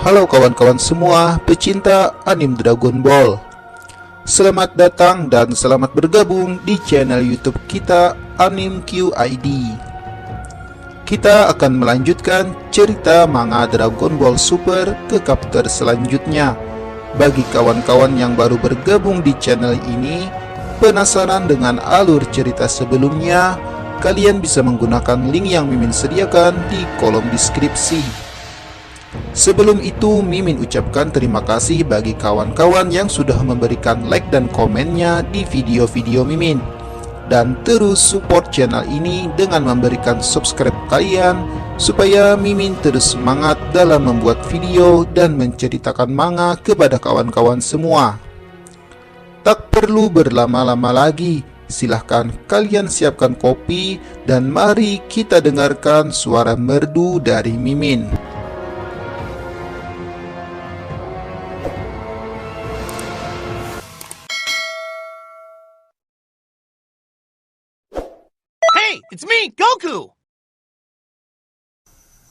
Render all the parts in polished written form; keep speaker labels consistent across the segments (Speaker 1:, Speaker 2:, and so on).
Speaker 1: Halo kawan-kawan semua pecinta anime Dragon Ball. Selamat datang dan selamat bergabung di channel YouTube kita Anime QID. Kita akan melanjutkan cerita manga Dragon Ball Super ke chapter selanjutnya. Bagi kawan-kawan yang baru bergabung di channel ini, penasaran dengan alur cerita sebelumnya, kalian bisa menggunakan link yang Mimin sediakan di kolom deskripsi. Sebelum itu, Mimin ucapkan terima kasih bagi kawan-kawan yang sudah memberikan like dan komennya di video-video Mimin. Dan terus support channel ini dengan memberikan subscribe kalian, supaya Mimin terus semangat dalam membuat video dan menceritakan manga kepada kawan-kawan semua. Tak perlu berlama-lama lagi, silahkan kalian siapkan kopi dan mari kita dengarkan suara merdu dari Mimin.
Speaker 2: It's me, Goku!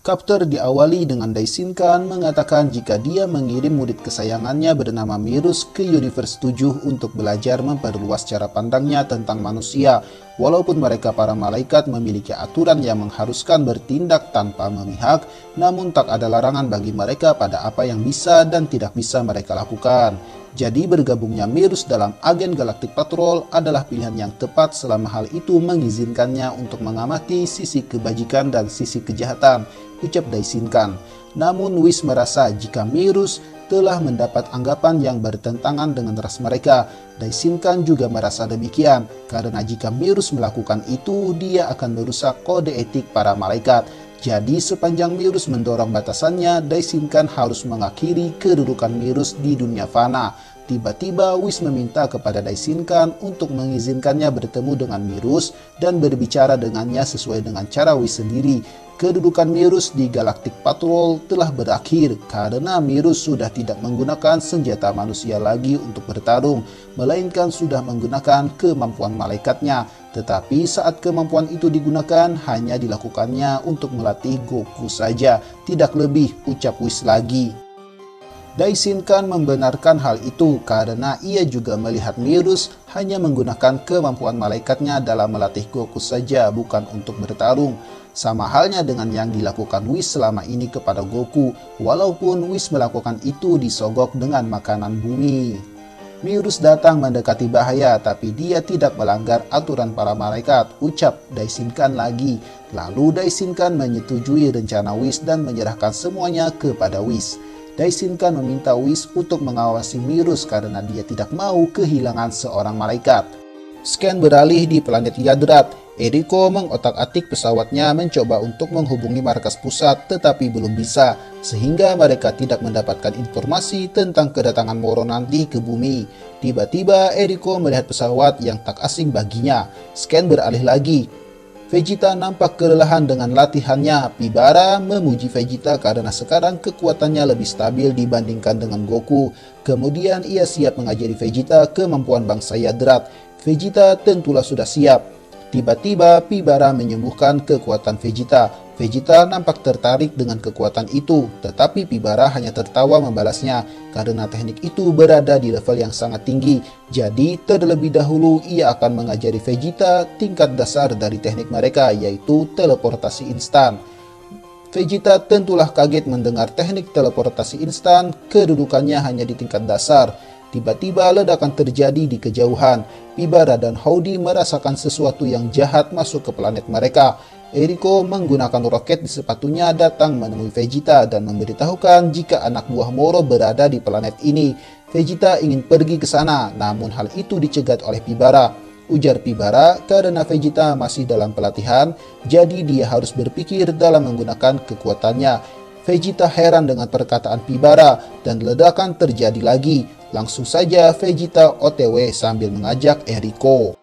Speaker 1: Chapter diawali dengan Daishinkan mengatakan jika dia mengirim murid kesayangannya bernama Mirus ke Universe 7 untuk belajar memperluas cara pandangnya tentang manusia. Walaupun mereka para malaikat memiliki aturan yang mengharuskan bertindak tanpa memihak, namun tak ada larangan bagi mereka pada apa yang bisa dan tidak bisa mereka lakukan. Jadi bergabungnya Mirus dalam agen Galactic Patrol adalah pilihan yang tepat selama hal itu mengizinkannya untuk mengamati sisi kebajikan dan sisi kejahatan, ucap Daishinkan. Namun Whis merasa jika Mirus telah mendapat anggapan yang bertentangan dengan ras mereka. Daishinkan juga merasa demikian, karena jika Mirus melakukan itu, dia akan merusak kode etik para malaikat. Jadi sepanjang Mirus mendorong batasannya, Daishinkan harus mengakhiri kedudukan Mirus di dunia fana. Tiba-tiba Whis meminta kepada Daishinkan untuk mengizinkannya bertemu dengan Mirus dan berbicara dengannya sesuai dengan cara Whis sendiri. Kedudukan Mirus di Galactic Patrol telah berakhir karena Mirus sudah tidak menggunakan senjata manusia lagi untuk bertarung, melainkan sudah menggunakan kemampuan malaikatnya. Tetapi saat kemampuan itu digunakan, hanya dilakukannya untuk melatih Goku saja, tidak lebih, ucap Whis lagi. Daishinkan membenarkan hal itu karena ia juga melihat Mirus hanya menggunakan kemampuan malaikatnya dalam melatih Goku saja, bukan untuk bertarung. Sama halnya dengan yang dilakukan Whis selama ini kepada Goku, walaupun Whis melakukan itu disogok dengan makanan bumi. Mirus datang mendekati bahaya, tapi dia tidak melanggar aturan para malaikat, ucap Daishinkan lagi. Lalu Daishinkan menyetujui rencana Whis dan menyerahkan semuanya kepada Whis. Daishinkan meminta Whis untuk mengawasi Mirus karena dia tidak mau kehilangan seorang malaikat. Scan beralih di planet Yadrat. Eriko mengotak-atik pesawatnya mencoba untuk menghubungi markas pusat, tetapi belum bisa, sehingga mereka tidak mendapatkan informasi tentang kedatangan Moro nanti ke bumi. Tiba-tiba Eriko melihat pesawat yang tak asing baginya. Scan beralih lagi. Vegeta nampak kelelahan dengan latihannya. Pibara memuji Vegeta karena sekarang kekuatannya lebih stabil dibandingkan dengan Goku. Kemudian ia siap mengajari Vegeta kemampuan bangsa Yadrat. Vegeta tentulah sudah siap. Tiba-tiba Pibara menyembuhkan kekuatan Vegeta. Vegeta nampak tertarik dengan kekuatan itu, tetapi Pibara hanya tertawa membalasnya karena teknik itu berada di level yang sangat tinggi. Jadi terlebih dahulu ia akan mengajari Vegeta tingkat dasar dari teknik mereka, yaitu teleportasi instan. Vegeta tentulah kaget mendengar teknik teleportasi instan, kedudukannya hanya di tingkat dasar. Tiba-tiba ledakan terjadi di kejauhan. Pibara dan Howdy merasakan sesuatu yang jahat masuk ke planet mereka. Eriko menggunakan roket di sepatunya datang menemui Vegeta dan memberitahukan jika anak buah Moro berada di planet ini. Vegeta ingin pergi ke sana, namun hal itu dicegat oleh Pibara. Ujar Pibara, karena Vegeta masih dalam pelatihan, jadi dia harus berpikir dalam menggunakan kekuatannya. Vegeta heran dengan perkataan Pibara dan ledakan terjadi lagi. Langsung saja Vegeta OTW sambil mengajak Eriko.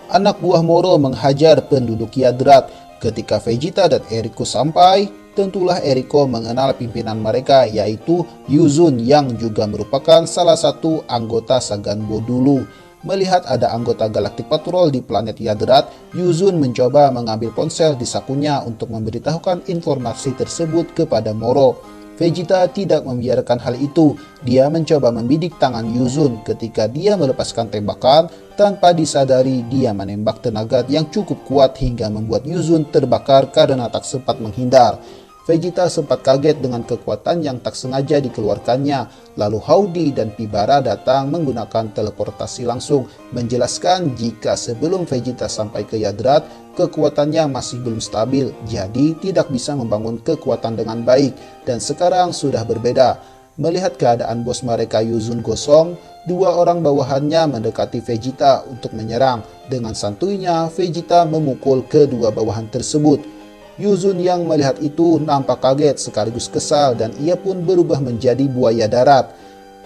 Speaker 1: Anak buah Moro menghajar penduduk Yadrat. Ketika Vegeta dan Eriko sampai, tentulah Eriko mengenal pimpinan mereka, yaitu Yuzun yang juga merupakan salah satu anggota Saganbo dulu. Melihat ada anggota Galactic Patrol di planet Yadrat, Yuzun mencoba mengambil ponsel di sakunya untuk memberitahukan informasi tersebut kepada Moro. Vegeta tidak membiarkan hal itu. Dia mencoba membidik tangan Yuzun ketika dia melepaskan tembakan. Tanpa disadari, dia menembak tenaga yang cukup kuat hingga membuat Yuzun terbakar karena tak sempat menghindar. Vegeta sempat kaget dengan kekuatan yang tak sengaja dikeluarkannya. Lalu Howdy dan Pibara datang menggunakan teleportasi langsung, menjelaskan jika sebelum Vegeta sampai ke Yadrat, kekuatannya masih belum stabil, jadi tidak bisa membangun kekuatan dengan baik, dan sekarang sudah berbeda. Melihat keadaan bos mereka Yuzun gosong, dua orang bawahannya mendekati Vegeta untuk menyerang. Dengan santuinya, Vegeta memukul kedua bawahan tersebut. Yuzun yang melihat itu nampak kaget sekaligus kesal dan ia pun berubah menjadi buaya darat.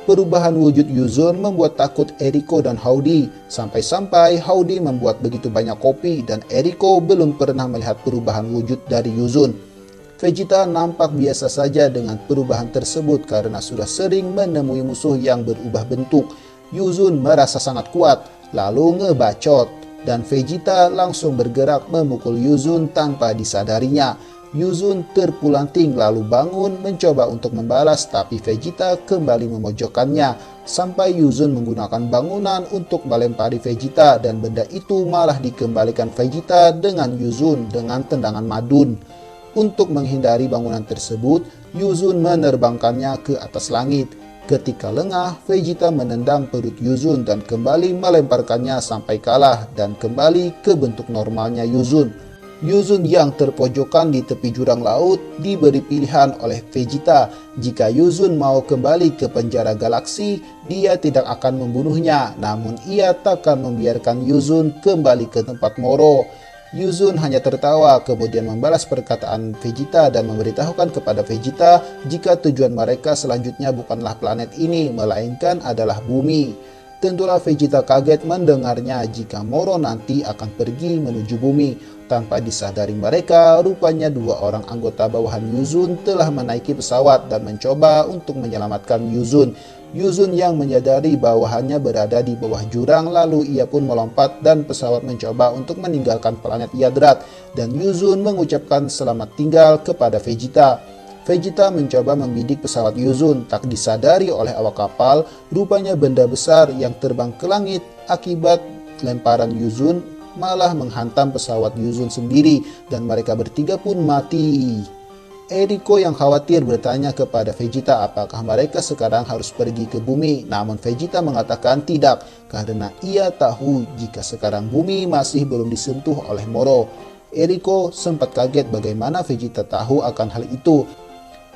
Speaker 1: Perubahan wujud Yuzun membuat takut Eriko dan Howdy. Sampai-sampai Howdy membuat begitu banyak kopi dan Eriko belum pernah melihat perubahan wujud dari Yuzun. Vegeta nampak biasa saja dengan perubahan tersebut karena sudah sering menemui musuh yang berubah bentuk. Yuzun merasa sangat kuat, lalu ngebacot. Dan Vegeta langsung bergerak memukul Yuzun tanpa disadarinya. Yuzun terpulanting lalu bangun mencoba untuk membalas, tapi Vegeta kembali memojokkannya. Sampai Yuzun menggunakan bangunan untuk melempari Vegeta dan benda itu malah dikembalikan Vegeta dengan Yuzun dengan tendangan madun. Untuk menghindari bangunan tersebut, Yuzun menerbangkannya ke atas langit. Ketika lengah, Vegeta menendang perut Yuzun dan kembali melemparkannya sampai kalah dan kembali ke bentuk normalnya Yuzun. Yuzun yang terpojokan di tepi jurang laut diberi pilihan oleh Vegeta. Jika Yuzun mau kembali ke penjara galaksi, dia tidak akan membunuhnya, namun ia takkan membiarkan Yuzun kembali ke tempat Moro. Yuzun hanya tertawa kemudian membalas perkataan Vegeta dan memberitahukan kepada Vegeta jika tujuan mereka selanjutnya bukanlah planet ini melainkan adalah bumi. Tentulah Vegeta kaget mendengarnya jika Moro nanti akan pergi menuju bumi. Tanpa disadari mereka, rupanya dua orang anggota bawahan Yuzun telah menaiki pesawat dan mencoba untuk menyelamatkan Yuzun. Yuzun yang menyadari bawahannya berada di bawah jurang, lalu ia pun melompat dan pesawat mencoba untuk meninggalkan planet Yadrat, dan Yuzun mengucapkan selamat tinggal kepada Vegeta. Vegeta mencoba membidik pesawat Yuzun, tak disadari oleh awak kapal, rupanya benda besar yang terbang ke langit akibat lemparan Yuzun malah menghantam pesawat Yuzun sendiri dan mereka bertiga pun mati. Eriko yang khawatir bertanya kepada Vegeta apakah mereka sekarang harus pergi ke bumi, namun Vegeta mengatakan tidak karena ia tahu jika sekarang bumi masih belum disentuh oleh Moro. Eriko sempat kaget bagaimana Vegeta tahu akan hal itu.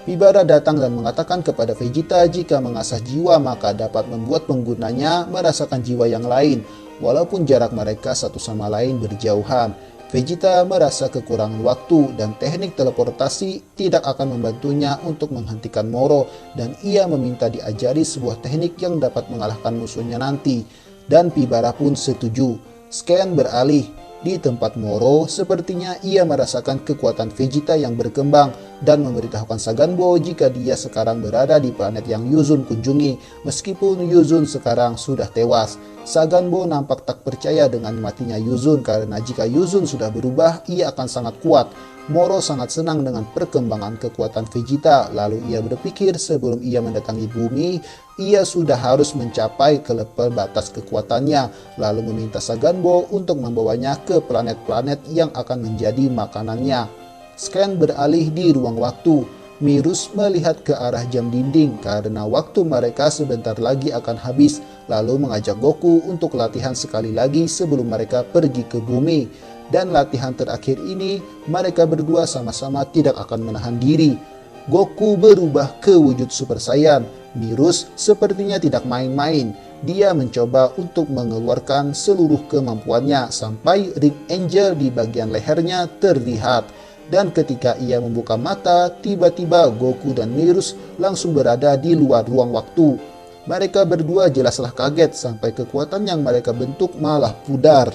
Speaker 1: Pibara datang dan mengatakan kepada Vegeta jika mengasah jiwa maka dapat membuat penggunanya merasakan jiwa yang lain, walaupun jarak mereka satu sama lain berjauhan. Vegeta merasa kekurangan waktu dan teknik teleportasi tidak akan membantunya untuk menghentikan Moro dan ia meminta diajari sebuah teknik yang dapat mengalahkan musuhnya nanti. Dan Pibara pun setuju. Scan beralih. Di tempat Moro, sepertinya ia merasakan kekuatan Vegeta yang berkembang dan memberitahukan Saganbo jika dia sekarang berada di planet yang Yuzun kunjungi, meskipun Yuzun sekarang sudah tewas. Saganbo nampak tak percaya dengan matinya Yuzun karena jika Yuzun sudah berubah, ia akan sangat kuat. Moro sangat senang dengan perkembangan kekuatan Vegeta, lalu ia berpikir sebelum ia mendatangi bumi, ia sudah harus mencapai ke level batas kekuatannya, lalu meminta Saganbo untuk membawanya ke planet-planet yang akan menjadi makanannya. Scan beralih di ruang waktu. Mirus melihat ke arah jam dinding karena waktu mereka sebentar lagi akan habis, lalu mengajak Goku untuk latihan sekali lagi sebelum mereka pergi ke bumi. Dan latihan terakhir ini, mereka berdua sama-sama tidak akan menahan diri. Goku berubah ke wujud Super Saiyan. Mirus sepertinya tidak main-main. Dia mencoba untuk mengeluarkan seluruh kemampuannya sampai ring angel di bagian lehernya terlihat. Dan ketika ia membuka mata, tiba-tiba Goku dan Mirus langsung berada di luar ruang waktu. Mereka berdua jelaslah kaget sampai kekuatan yang mereka bentuk malah pudar.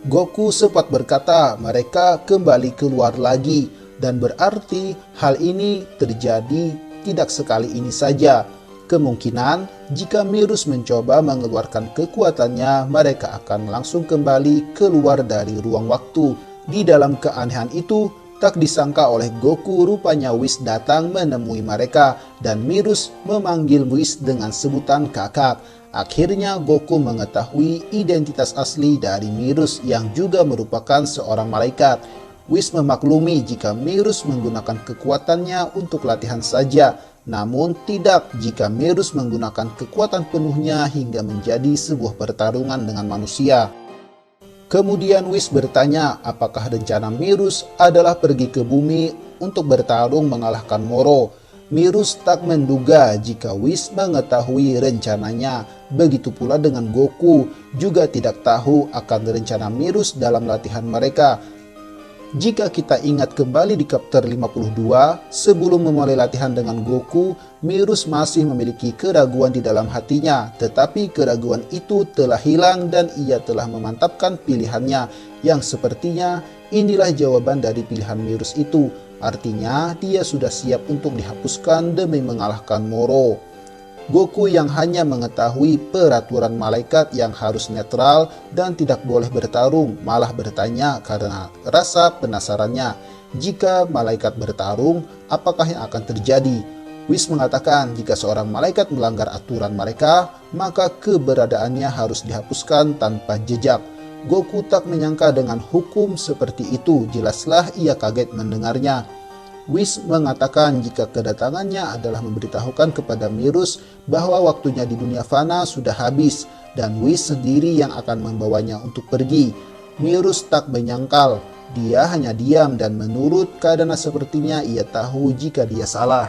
Speaker 1: Goku sempat berkata mereka kembali keluar lagi, dan berarti hal ini terjadi tidak sekali ini saja. Kemungkinan jika Mirus mencoba mengeluarkan kekuatannya, mereka akan langsung kembali keluar dari ruang waktu. Di dalam keanehan itu, Tak disangka oleh Goku, rupanya Whis datang menemui mereka dan Mirus memanggil Whis dengan sebutan kakak. Akhirnya Goku mengetahui identitas asli dari Mirus yang juga merupakan seorang malaikat. Whis memaklumi jika Mirus menggunakan kekuatannya untuk latihan saja, namun tidak jika Mirus menggunakan kekuatan penuhnya hingga menjadi sebuah pertarungan dengan manusia. Kemudian Whis bertanya apakah rencana Mirus adalah pergi ke bumi untuk bertarung mengalahkan Moro. Mirus tak menduga jika Whis mengetahui rencananya. Begitu pula dengan Goku, juga tidak tahu akan rencana Mirus dalam latihan mereka. Jika kita ingat kembali di chapter 52, sebelum memulai latihan dengan Goku, Mirus masih memiliki keraguan di dalam hatinya, tetapi keraguan itu telah hilang dan ia telah memantapkan pilihannya, yang sepertinya inilah jawaban dari pilihan Mirus itu. Artinya dia sudah siap untuk dihapuskan demi mengalahkan Moro. Goku yang hanya mengetahui peraturan malaikat yang harus netral dan tidak boleh bertarung, malah bertanya karena rasa penasarannya. Jika malaikat bertarung, apakah yang akan terjadi? Whis mengatakan jika seorang malaikat melanggar aturan mereka, maka keberadaannya harus dihapuskan tanpa jejak. Goku tak menyangka dengan hukum seperti itu, jelaslah ia kaget mendengarnya. Whis mengatakan jika kedatangannya adalah memberitahukan kepada Mirus bahwa waktunya di dunia fana sudah habis dan Whis sendiri yang akan membawanya untuk pergi. Mirus tak menyangkal, dia hanya diam dan menurut karena sepertinya ia tahu jika dia salah.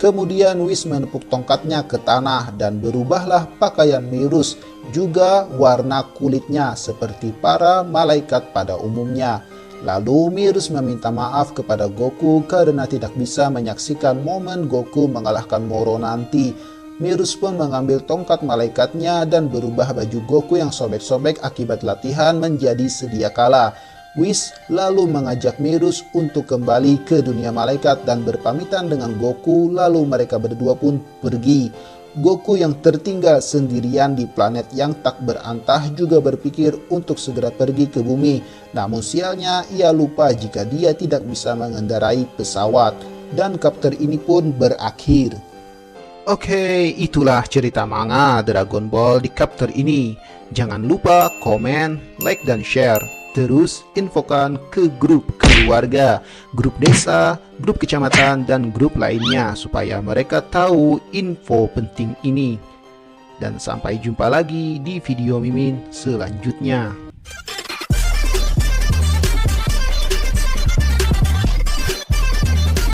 Speaker 1: Kemudian Whis menepuk tongkatnya ke tanah dan berubahlah pakaian Mirus, juga warna kulitnya seperti para malaikat pada umumnya. Lalu Mirus meminta maaf kepada Goku karena tidak bisa menyaksikan momen Goku mengalahkan Moro nanti. Mirus pun mengambil tongkat malaikatnya dan berubah baju Goku yang sobek-sobek akibat latihan menjadi sedia kala. Whis lalu mengajak Mirus untuk kembali ke dunia malaikat dan berpamitan dengan Goku, lalu mereka berdua pun pergi. Goku yang tertinggal sendirian di planet yang tak berantah juga berpikir untuk segera pergi ke bumi. Namun sialnya ia lupa jika dia tidak bisa mengendarai pesawat. Dan chapter ini pun berakhir. Oke, itulah cerita manga Dragon Ball di chapter ini. Jangan lupa komen, like, dan share. Terus infokan ke grup keluarga, grup desa, grup kecamatan, dan grup lainnya supaya mereka tahu info penting ini. Dan sampai jumpa lagi di video Mimin selanjutnya.